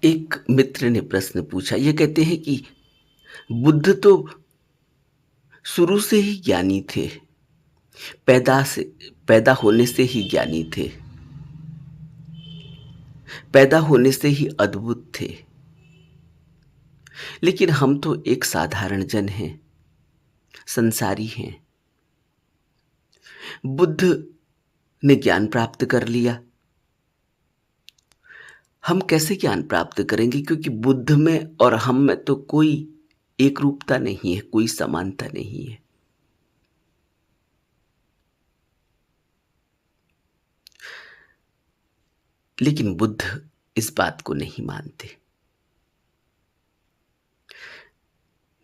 एक मित्र ने प्रश्न पूछा। ये कहते हैं कि बुद्ध तो शुरू से ही ज्ञानी थे, पैदा से पैदा होने से ही ज्ञानी थे, पैदा होने से ही अद्भुत थे। लेकिन हम तो एक साधारण जन हैं, संसारी हैं। बुद्ध ने ज्ञान प्राप्त कर लिया, हम कैसे ज्ञान प्राप्त करेंगे? क्योंकि बुद्ध में और हम में तो कोई एक रूपता नहीं है, कोई समानता नहीं है। लेकिन बुद्ध इस बात को नहीं मानते।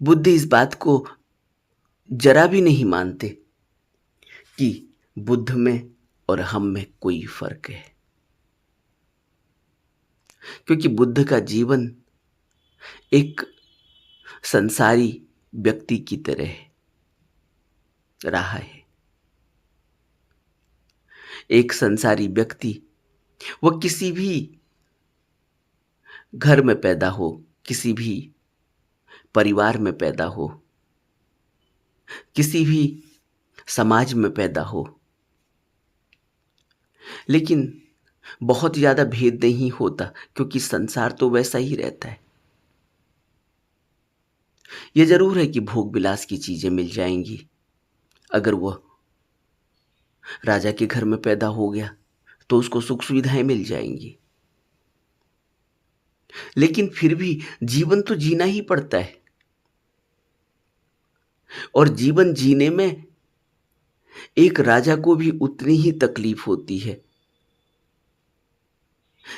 बुद्ध इस बात को जरा भी नहीं मानते कि बुद्ध में और हम में कोई फर्क है। क्योंकि बुद्ध का जीवन एक संसारी व्यक्ति की तरह रहा है। एक संसारी व्यक्ति वह किसी भी घर में पैदा हो, किसी भी परिवार में पैदा हो, किसी भी समाज में पैदा हो, लेकिन बहुत ज्यादा भेद नहीं होता, क्योंकि संसार तो वैसा ही रहता है। यह जरूर है कि भोग विलास की चीजें मिल जाएंगी। अगर वह राजा के घर में पैदा हो गया तो उसको सुख सुविधाएं मिल जाएंगी, लेकिन फिर भी जीवन तो जीना ही पड़ता है। और जीवन जीने में एक राजा को भी उतनी ही तकलीफ होती है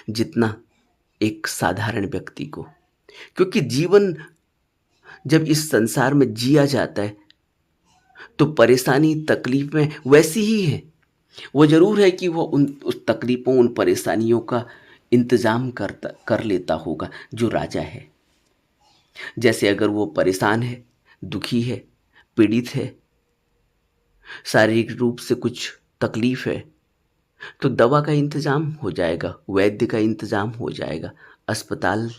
जितना एक साधारण व्यक्ति को। क्योंकि जीवन जब इस संसार में जिया जाता है तो परेशानी तकलीफें वैसी ही है। वो जरूर है कि वो उस तकलीफों, उन परेशानियों का इंतजाम कर लेता होगा जो राजा है। जैसे अगर वो परेशान है, दुखी है, पीड़ित है, शारीरिक रूप से कुछ तकलीफ है, तो दवा का इंतजाम हो जाएगा, वैद्य का इंतजाम हो जाएगा, अस्पताल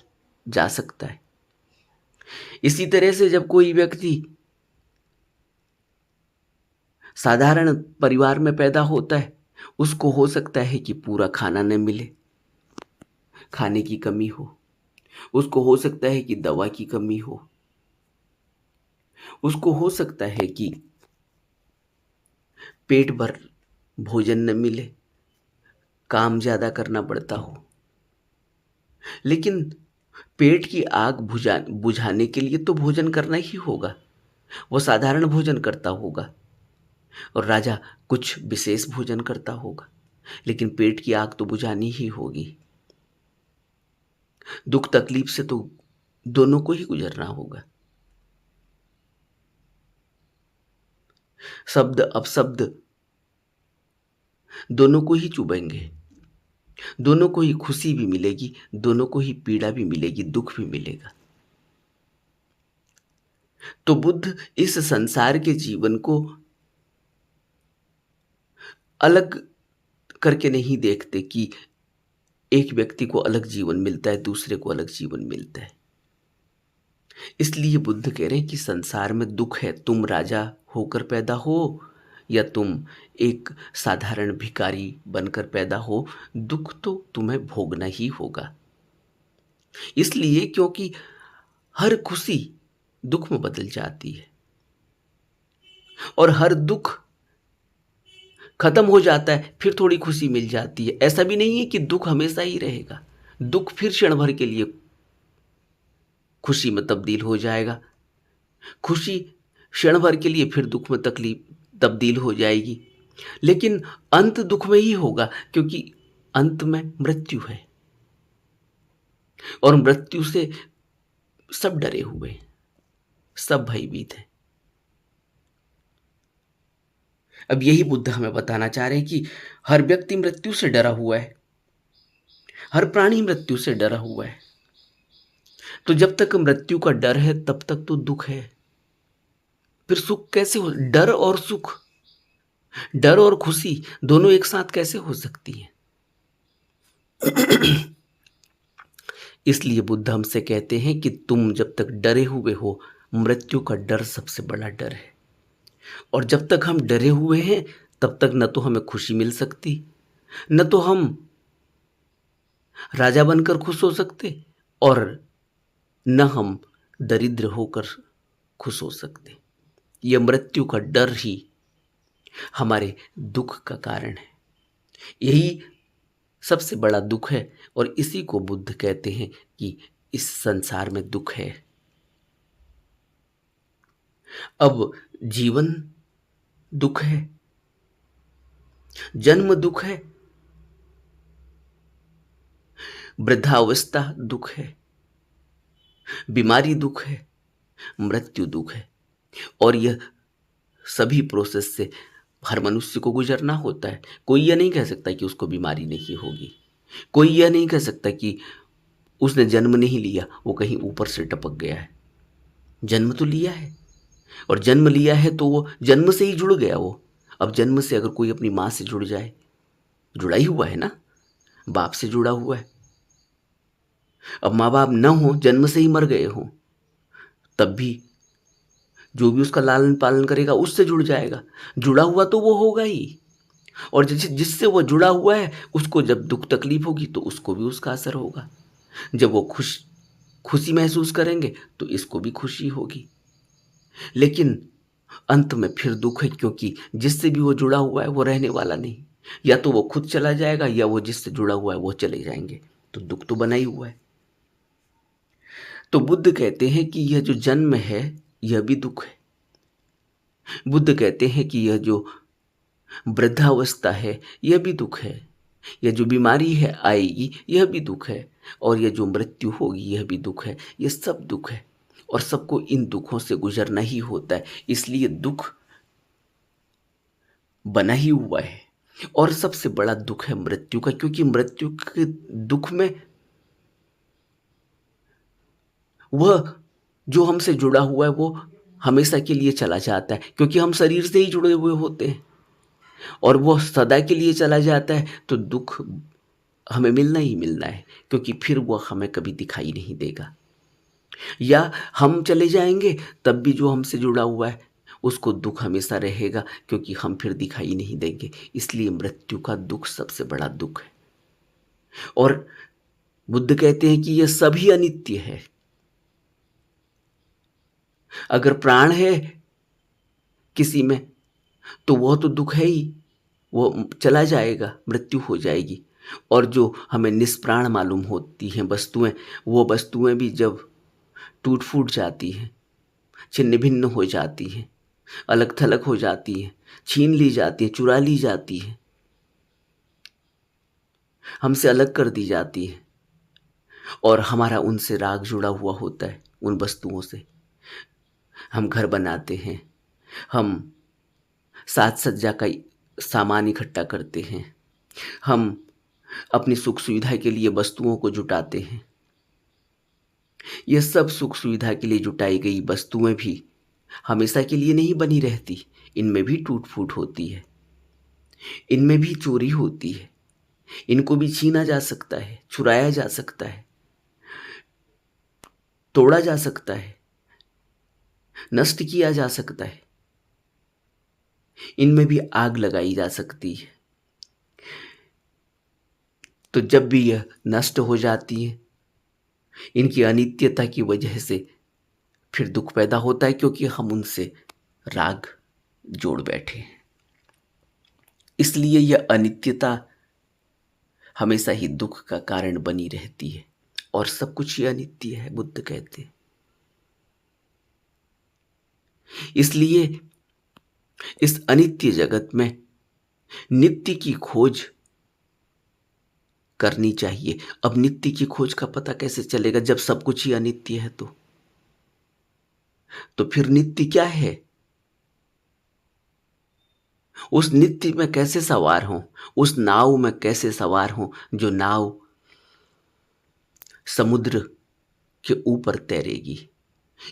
जा सकता है। इसी तरह से जब कोई व्यक्ति साधारण परिवार में पैदा होता है, उसको हो सकता है कि पूरा खाना न मिले, खाने की कमी हो, उसको हो सकता है कि दवा की कमी हो, उसको हो सकता है कि पेट भर भोजन न मिले, काम ज्यादा करना पड़ता हो। लेकिन पेट की आग बुझाने के लिए तो भोजन करना ही होगा। वो साधारण भोजन करता होगा और राजा कुछ विशेष भोजन करता होगा, लेकिन पेट की आग तो बुझानी ही होगी। दुख तकलीफ से तो दोनों को ही गुजरना होगा। शब्द अपशब्द दोनों को ही चुभेंगे, दोनों को ही खुशी भी मिलेगी, दोनों को ही पीड़ा भी मिलेगी, दुख भी मिलेगा। तो बुद्ध इस संसार के जीवन को अलग करके नहीं देखते कि एक व्यक्ति को अलग जीवन मिलता है, दूसरे को अलग जीवन मिलता है। इसलिए बुद्ध कह रहे हैं कि संसार में दुख है, तुम राजा होकर पैदा हो या तुम एक साधारण भिखारी बनकर पैदा हो, दुख तो तुम्हें भोगना ही होगा। इसलिए क्योंकि हर खुशी दुख में बदल जाती है और हर दुख खत्म हो जाता है, फिर थोड़ी खुशी मिल जाती है। ऐसा भी नहीं है कि दुख हमेशा ही रहेगा, दुख फिर क्षण भर के लिए खुशी में तब्दील हो जाएगा, खुशी क्षण भर के लिए फिर दुख में तकलीफ तब्दील हो जाएगी, लेकिन अंत दुख में ही होगा, क्योंकि अंत में मृत्यु है और मृत्यु से सब डरे हुए हैं, सब भयभीत हैं। अब यही बुद्ध हमें बताना चाह रहे हैं कि हर व्यक्ति मृत्यु से डरा हुआ है, हर प्राणी मृत्यु से डरा हुआ है। तो जब तक मृत्यु का डर है तब तक तो दुख है। फिर सुख कैसे हो? डर और सुख, डर और खुशी दोनों एक साथ कैसे हो सकती है? इसलिए बुद्ध हमसे कहते हैं कि तुम जब तक डरे हुए हो, मृत्यु का डर सबसे बड़ा डर है। और जब तक हम डरे हुए हैं, तब तक न तो हमें खुशी मिल सकती, न तो हम राजा बनकर खुश हो सकते, और न हम दरिद्र होकर खुश हो सकते। यह मृत्यु का डर ही हमारे दुख का कारण है। यही सबसे बड़ा दुख है, और इसी को बुद्ध कहते हैं कि इस संसार में दुख है। अब जीवन दुख है, जन्म दुख है, वृद्धावस्था दुख है, बीमारी दुख है, मृत्यु दुख है। और यह सभी प्रोसेस से हर मनुष्य को गुजरना होता है। कोई यह नहीं कह सकता कि उसको बीमारी नहीं होगी, कोई यह नहीं कह सकता कि उसने जन्म नहीं लिया, वो कहीं ऊपर से टपक गया है। जन्म तो लिया है, और जन्म लिया है तो वो जन्म से ही जुड़ गया। वो अब जन्म से अगर कोई अपनी माँ से जुड़ जाए, जुड़ा ही हुआ है ना, बाप से जुड़ा हुआ है। अब माँ बाप न हो, जन्म से ही मर गए हो, तब भी जो भी उसका लालन पालन करेगा उससे जुड़ जाएगा। जुड़ा हुआ तो वो होगा ही, और जिससे वो जुड़ा हुआ है उसको जब दुख तकलीफ होगी तो उसको भी उसका असर होगा। जब वो खुशी महसूस करेंगे तो इसको भी खुशी होगी। लेकिन अंत में फिर दुख है, क्योंकि जिससे भी वो जुड़ा हुआ है वो रहने वाला नहीं। या तो वो खुद चला जाएगा, या वो जिससे जुड़ा हुआ है वो चले जाएंगे, तो दुख तो बना ही हुआ है। तो बुद्ध कहते हैं कि यह जो जन्म है यह भी दुख है। बुद्ध कहते हैं कि यह जो वृद्धावस्था है यह भी दुख है, यह जो बीमारी है आएगी यह भी दुख है, और यह जो मृत्यु होगी यह भी दुख है। यह सब दुख है, और सबको इन दुखों से गुजरना ही होता है। इसलिए दुख बना ही हुआ है, और सबसे बड़ा दुख है मृत्यु का, क्योंकि मृत्यु के दुख में वह जो हमसे जुड़ा हुआ है वो हमेशा के लिए चला जाता है, क्योंकि हम शरीर से ही जुड़े हुए होते हैं, और वो सदा के लिए चला जाता है। तो दुख हमें मिलना ही मिलना है, क्योंकि फिर वो हमें कभी दिखाई नहीं देगा। या हम चले जाएंगे तब भी जो हमसे जुड़ा हुआ है उसको दुख हमेशा रहेगा, क्योंकि हम फिर दिखाई नहीं देंगे। इसलिए मृत्यु का दुख सबसे बड़ा दुख है। और बुद्ध कहते हैं कि यह सभी अनित्य है। अगर प्राण है किसी में तो वह तो दुख है ही, वो चला जाएगा, मृत्यु हो जाएगी। और जो हमें निष्प्राण मालूम होती हैं वस्तुएं, वो वस्तुएं भी जब टूट फूट जाती हैं, छिन्न भिन्न हो जाती हैं, अलग थलग हो जाती हैं, छीन ली जाती हैं, चुरा ली जाती हैं, हमसे अलग कर दी जाती है, और हमारा उनसे राग जुड़ा हुआ होता है। उन वस्तुओं से हम घर बनाते हैं, हम साज सज्जा का सामान इकट्ठा करते हैं, हम अपनी सुख सुविधा के लिए वस्तुओं को जुटाते हैं। यह सब सुख सुविधा के लिए जुटाई गई वस्तुएं भी हमेशा के लिए नहीं बनी रहती। इनमें भी टूट फूट होती है, इनमें भी चोरी होती है, इनको भी छीना जा सकता है, चुराया जा सकता है, तोड़ा जा सकता है, नष्ट किया जा सकता है, इनमें भी आग लगाई जा सकती है। तो जब भी यह नष्ट हो जाती है, इनकी अनित्यता की वजह से फिर दुख पैदा होता है, क्योंकि हम उनसे राग जोड़ बैठे हैं। इसलिए यह अनित्यता हमेशा ही दुख का कारण बनी रहती है, और सब कुछ ही अनित्य है, बुद्ध कहते हैं। इसलिए इस अनित्य जगत में नित्य की खोज करनी चाहिए। अब नित्य की खोज का पता कैसे चलेगा जब सब कुछ ही अनित्य है? तो फिर नित्य क्या है? उस नित्य में कैसे सवार हों, उस नाव में कैसे सवार हों जो नाव समुद्र के ऊपर तैरेगी,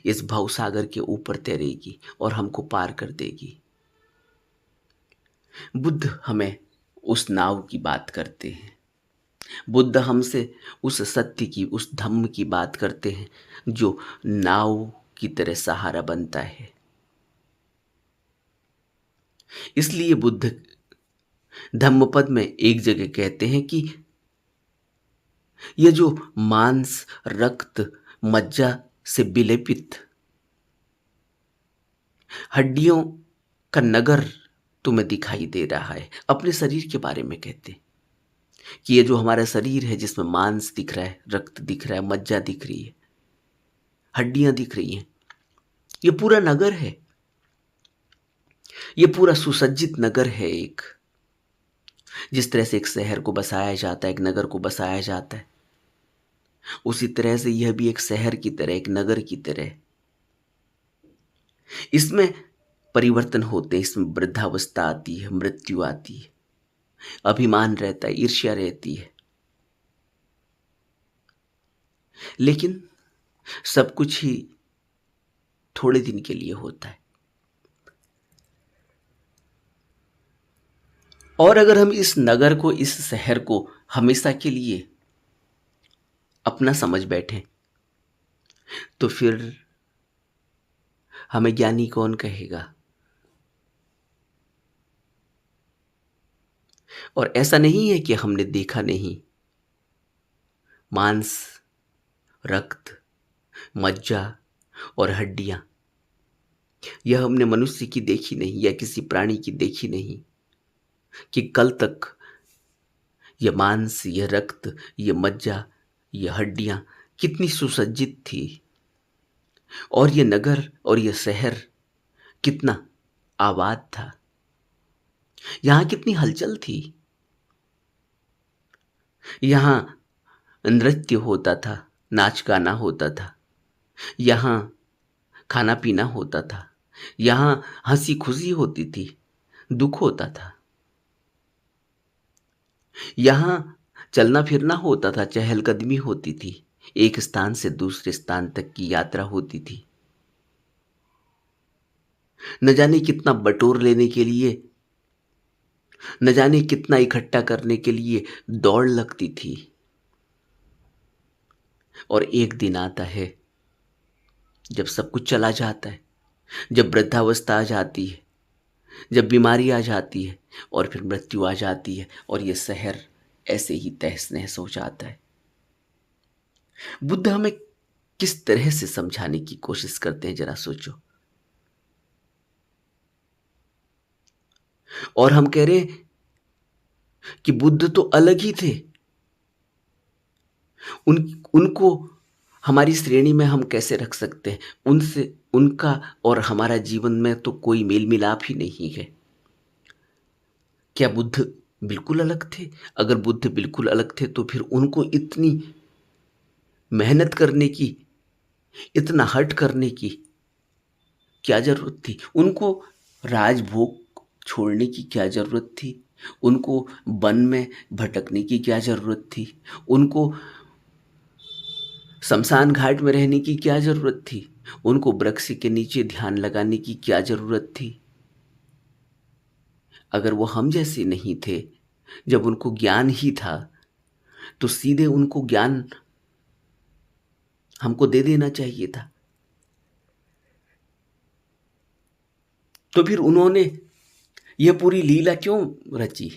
इस भवसागर के ऊपर तैरेगी और हमको पार कर देगी। बुद्ध हमें उस नाव की बात करते हैं। बुद्ध हमसे उस सत्य की, उस धम्म की बात करते हैं जो नाव की तरह सहारा बनता है। इसलिए बुद्ध धम्मपद में एक जगह कहते हैं कि ये जो मांस, रक्त, मज्जा से विलेपित हड्डियों का नगर तुम्हें दिखाई दे रहा है, अपने शरीर के बारे में कहते हैं कि ये जो हमारा शरीर है जिसमें मांस दिख रहा है, रक्त दिख रहा है, मज्जा दिख रही है, हड्डियां दिख रही हैं, ये पूरा नगर है, ये पूरा सुसज्जित नगर है। एक जिस तरह से एक शहर को बसाया जाता है, एक नगर को बसाया जाता है, उसी तरह से यह भी एक शहर की तरह, एक नगर की तरह है। इसमें परिवर्तन होते हैं, इसमें वृद्धावस्था आती है, मृत्यु आती है, अभिमान रहता है, ईर्ष्या रहती है, लेकिन सब कुछ ही थोड़े दिन के लिए होता है। और अगर हम इस नगर को, इस शहर को हमेशा के लिए अपना समझ बैठे तो फिर हमें ज्ञानी कौन कहेगा। और ऐसा नहीं है कि हमने देखा नहीं, मांस, रक्त, मज्जा और हड्डियां, यह हमने मनुष्य की देखी नहीं या किसी प्राणी की देखी नहीं कि कल तक यह मांस, यह रक्त, यह मज्जा, यह हड्डियां कितनी सुसज्जित थी, और यह नगर और यह शहर कितना आबाद था, यहां कितनी हलचल थी, यहां नृत्य होता था, नाच गाना होता था, यहां खाना पीना होता था, यहां हंसी खुशी होती थी, दुख होता था, यहां चलना फिरना होता था, चहलकदमी होती थी, एक स्थान से दूसरे स्थान तक की यात्रा होती थी। न जाने कितना बटोर लेने के लिए, न जाने कितना इकट्ठा करने के लिए दौड़ लगती थी। और एक दिन आता है जब सब कुछ चला जाता है, जब वृद्धावस्था आ जाती है, जब बीमारी आ जाती है और फिर मृत्यु आ जाती है, और ये शहर ऐसे ही तहस नहस हो जाता है। बुद्ध हमें किस तरह से समझाने की कोशिश करते हैं, जरा सोचो। और हम कह रहे हैं कि बुद्ध तो अलग ही थे, उनको हमारी श्रेणी में हम कैसे रख सकते हैं। उनसे, उनका और हमारा जीवन में तो कोई मेल मिलाप ही नहीं है। क्या बुद्ध बिल्कुल अलग थे? अगर बुद्ध बिल्कुल अलग थे तो फिर उनको इतनी मेहनत करने की, इतना हट करने की क्या जरूरत थी? उनको राजभोग छोड़ने की क्या जरूरत थी? उनको वन में भटकने की क्या जरूरत थी? उनको शमशान घाट में रहने की क्या जरूरत थी? उनको वृक्ष के नीचे ध्यान लगाने की क्या जरूरत थी? अगर वो हम जैसे नहीं थे, जब उनको ज्ञान ही था, तो सीधे उनको ज्ञान हमको दे देना चाहिए था। तो फिर उन्होंने यह पूरी लीला क्यों रची?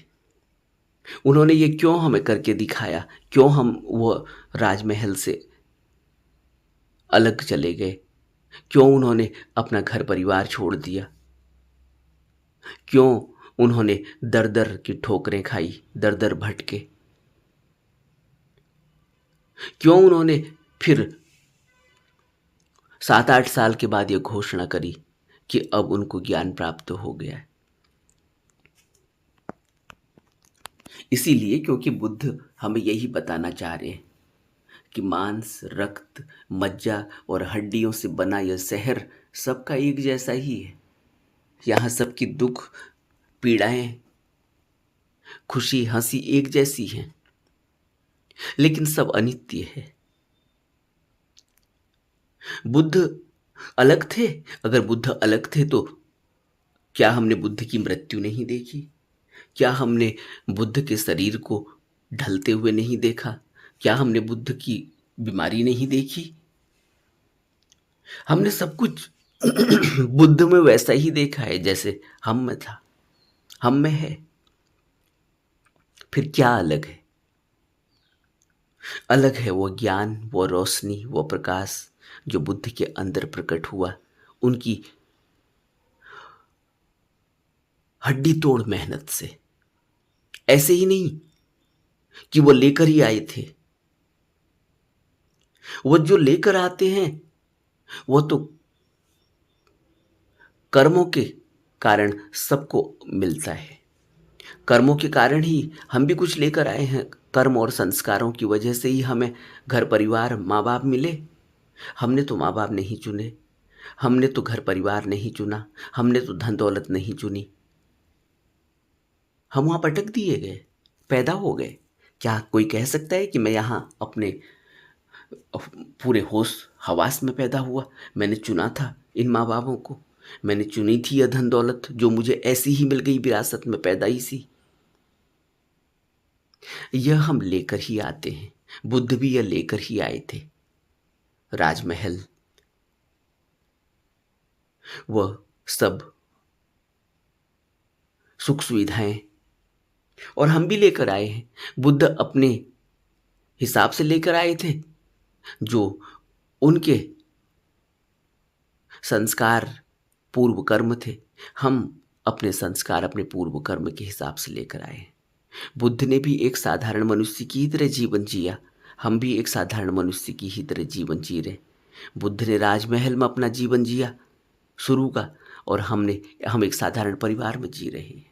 उन्होंने ये क्यों हमें करके दिखाया? क्यों हम वो राजमहल से अलग चले गए? क्यों उन्होंने अपना घर परिवार छोड़ दिया? क्यों उन्होंने दर दर की ठोकरें खाई, दर दर भटके? क्यों उन्होंने फिर 7-8 साल के बाद यह घोषणा करी कि अब उनको ज्ञान प्राप्त हो गया है? इसीलिए क्योंकि बुद्ध हमें यही बताना चाह रहे हैं कि मांस, रक्त, मज्जा और हड्डियों से बना यह शहर सबका एक जैसा ही है। यहाँ सबकी दुख, पीड़ाएं, खुशी, हंसी एक जैसी हैं, लेकिन सब अनित्य है। बुद्ध अलग थे। अगर बुद्ध अलग थे तो क्या हमने बुद्ध की मृत्यु नहीं देखी? क्या हमने बुद्ध के शरीर को ढलते हुए नहीं देखा? क्या हमने बुद्ध की बीमारी नहीं देखी? हमने सब कुछ बुद्ध में वैसा ही देखा है जैसे हम में था, हम में है। फिर क्या अलग है? अलग है वो ज्ञान, वो रोशनी, वो प्रकाश जो बुद्ध के अंदर प्रकट हुआ, उनकी हड्डी तोड़ मेहनत से। ऐसे ही नहीं कि वो लेकर ही आए थे। वो जो लेकर आते हैं वो तो कर्मों के कारण सबको मिलता है। कर्मों के कारण ही हम भी कुछ लेकर आए हैं। कर्म और संस्कारों की वजह से ही हमें घर परिवार माँ बाप मिले। हमने तो माँ बाप नहीं चुने, हमने तो घर परिवार नहीं चुना, हमने तो धन दौलत नहीं चुनी। हम वहाँ पटक दिए गए, पैदा हो गए। क्या कोई कह सकता है कि मैं यहाँ अपने पूरे होश हवास में पैदा हुआ? मैंने चुना था इन माँ बापों को, मैंने चुनी थी यह धन दौलत जो मुझे ऐसी ही मिल गई विरासत में पैदाई सी। यह हम लेकर ही आते हैं। बुद्ध भी यह लेकर ही आए थे। राजमहल, वह सब सुख सुविधाएं, और हम भी लेकर आए हैं। बुद्ध अपने हिसाब से लेकर आए थे, जो उनके संस्कार पूर्व कर्म थे। हम अपने संस्कार अपने पूर्व कर्म के हिसाब से लेकर आए हैं। बुद्ध ने भी एक साधारण मनुष्य की ही तरह जीवन जिया, हम भी एक साधारण मनुष्य की ही तरह जीवन जी रहे। बुद्ध ने राजमहल में अपना जीवन जिया शुरू का, और हम एक साधारण परिवार में जी रहे हैं।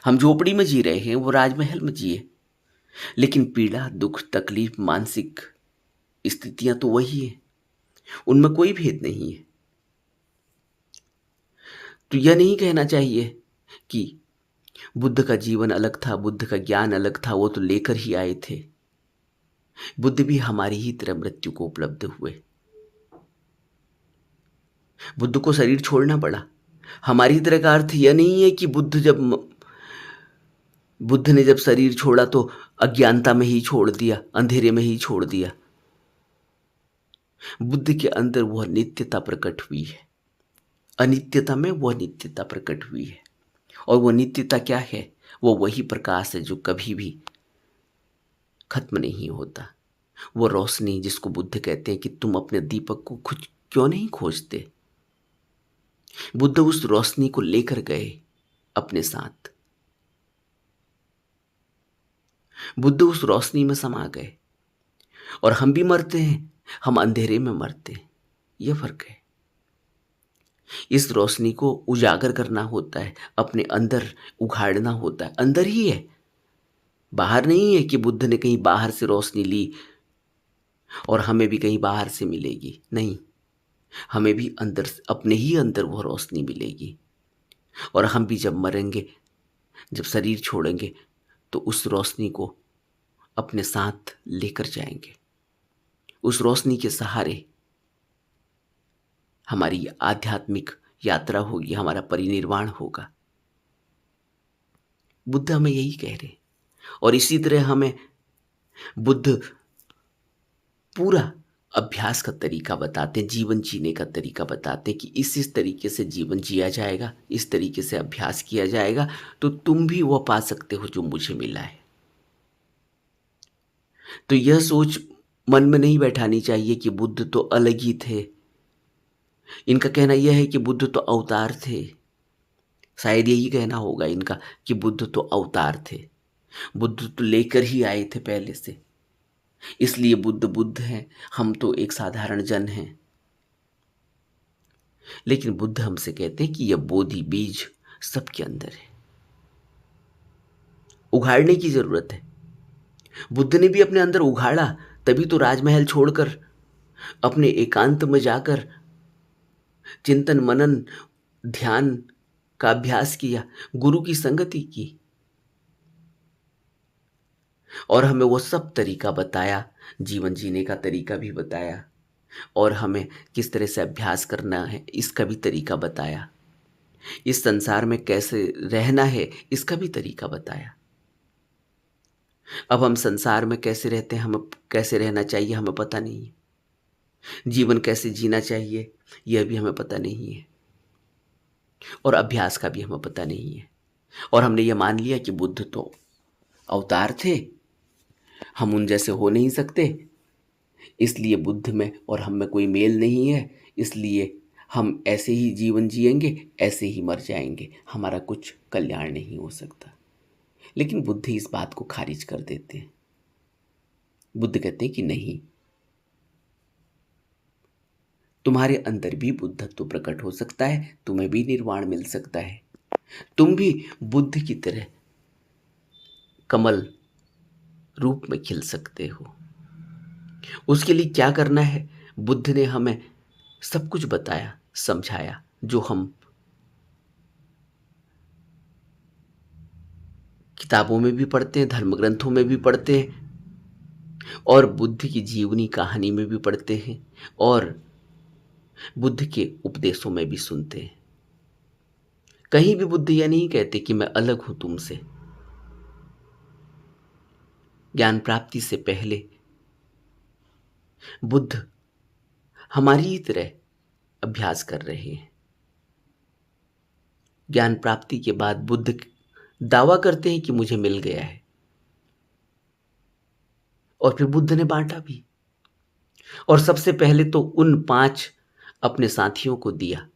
हम झोपड़ी में जी रहे हैं, वो राजमहल में जिए। लेकिन पीड़ा, दुख, तकलीफ, मानसिक स्थितियां तो वही है, उनमें कोई भेद नहीं है। तो यह नहीं कहना चाहिए कि बुद्ध का जीवन अलग था, बुद्ध का ज्ञान अलग था, वो तो लेकर ही आए थे। बुद्ध भी हमारी ही तरह मृत्यु को उपलब्ध हुए। बुद्ध को शरीर छोड़ना पड़ा। हमारी तरह का अर्थ यह नहीं है कि बुद्ध ने जब शरीर छोड़ा तो अज्ञानता में ही छोड़ दिया, अंधेरे में ही छोड़ दिया। बुद्ध के अंदर वह नित्यता प्रकट हुई है, अनित्यता में वह नित्यता प्रकट हुई है। और वह नित्यता क्या है? वो वही प्रकाश है जो कभी भी खत्म नहीं होता। वो रोशनी जिसको बुद्ध कहते हैं कि तुम अपने दीपक को खुद क्यों नहीं खोजते। बुद्ध उस रोशनी को लेकर गए अपने साथ। बुद्ध उस रोशनी में समा गए। और हम भी मरते हैं, हम अंधेरे में मरते हैं, यह फर्क है। इस रोशनी को उजागर करना होता है, अपने अंदर उघाड़ना होता है। अंदर ही है, बाहर नहीं है कि बुद्ध ने कहीं बाहर से रोशनी ली और हमें भी कहीं बाहर से मिलेगी। नहीं, हमें भी अंदर, अपने ही अंदर वह रोशनी मिलेगी। और हम भी जब मरेंगे, जब शरीर छोड़ेंगे, तो उस रोशनी को अपने साथ लेकर जाएंगे। उस रोशनी के सहारे हमारी आध्यात्मिक यात्रा होगी, हमारा परिनिर्वाण होगा। बुद्ध हमें यही कह रहे हैं। और इसी तरह हमें बुद्ध पूरा अभ्यास का तरीका बताते हैं, जीवन जीने का तरीका बताते हैं कि इस तरीके से जीवन जिया जाएगा, इस तरीके से अभ्यास किया जाएगा, तो तुम भी वो पा सकते हो जो मुझे मिला है। तो यह सोच मन में नहीं बैठानी चाहिए कि बुद्ध तो अलग ही थे। इनका कहना यह है कि बुद्ध तो अवतार थे। शायद यही कहना होगा इनका कि बुद्ध तो अवतार थे, बुद्ध तो लेकर ही आए थे पहले से, इसलिए बुद्ध बुद्ध हैं, हम तो एक साधारण जन हैं। लेकिन बुद्ध हमसे कहते हैं कि यह बोधि बीज सबके अंदर है, उघाड़ने की जरूरत है। बुद्ध ने भी अपने अंदर उघाड़ा, तभी तो राजमहल छोड़कर अपने एकांत में जाकर चिंतन मनन ध्यान का अभ्यास किया, गुरु की संगति की, और हमें वो सब तरीका बताया, जीवन जीने का तरीका भी बताया, और हमें किस तरह से अभ्यास करना है इसका भी तरीका बताया, इस संसार में कैसे रहना है इसका भी तरीका बताया। अब हम संसार में कैसे रहते हैं, हमें कैसे रहना चाहिए हमें पता नहीं है। जीवन कैसे जीना चाहिए यह भी हमें पता नहीं है, और अभ्यास का भी हमें पता नहीं है। और हमने ये मान लिया कि बुद्ध तो अवतार थे, हम उन जैसे हो नहीं सकते, इसलिए बुद्ध में और हम में कोई मेल नहीं है, इसलिए हम ऐसे ही जीवन जिएंगे, ऐसे ही मर जाएंगे, हमारा कुछ कल्याण नहीं हो सकता। लेकिन बुद्ध इस बात को खारिज कर देते हैं। बुद्ध कहते हैं कि नहीं, तुम्हारे अंदर भी बुद्धत्व प्रकट हो सकता है, तुम्हें भी निर्वाण मिल सकता है, तुम भी बुद्ध की तरह कमल रूप में खिल सकते हो। उसके लिए क्या करना है, बुद्ध ने हमें सब कुछ बताया, समझाया, जो हम किताबों में भी पढ़ते हैं, धर्म ग्रंथों में भी पढ़ते हैं, और बुद्ध की जीवनी कहानी में भी पढ़ते हैं, और बुद्ध के उपदेशों में भी सुनते हैं। कहीं भी बुद्ध यह नहीं कहते कि मैं अलग हूं तुमसे। ज्ञान प्राप्ति से पहले बुद्ध हमारी ही तरह अभ्यास कर रहे हैं। ज्ञान प्राप्ति के बाद बुद्ध दावा करते हैं कि मुझे मिल गया है, और फिर बुद्ध ने बांटा भी। और सबसे पहले तो उन 5 अपने साथियों को दिया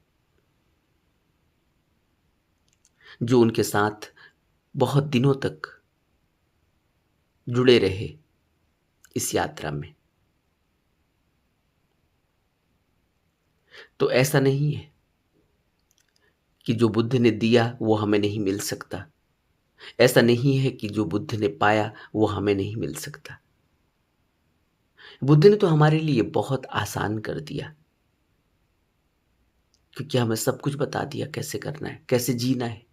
जो उनके साथ बहुत दिनों तक जुड़े रहे इस यात्रा में। तो ऐसा नहीं है कि जो बुद्ध ने दिया वो हमें नहीं मिल सकता, ऐसा नहीं है कि जो बुद्ध ने पाया वो हमें नहीं मिल सकता। बुद्ध ने तो हमारे लिए बहुत आसान कर दिया, क्योंकि हमें सब कुछ बता दिया कैसे करना है, कैसे जीना है।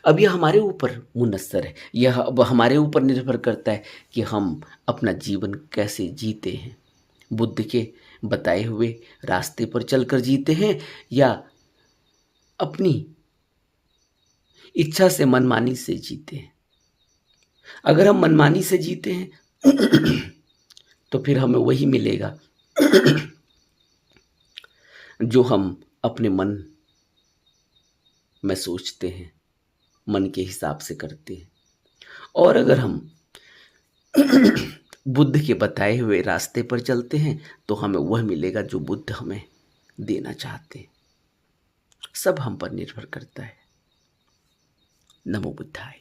अब यह हमारे ऊपर मुनस्सर है, यह अब हमारे ऊपर निर्भर करता है कि हम अपना जीवन कैसे जीते हैं। बुद्ध के बताए हुए रास्ते पर चलकर जीते हैं, या अपनी इच्छा से, मनमानी से जीते हैं। अगर हम मनमानी से जीते हैं तो फिर हमें वही मिलेगा जो हम अपने मन में सोचते हैं, मन के हिसाब से करते हैं। और अगर हम बुद्ध के बताए हुए रास्ते पर चलते हैं तो हमें वह मिलेगा जो बुद्ध हमें देना चाहते हैं। सब हम पर निर्भर करता है। नमो बुद्धाय।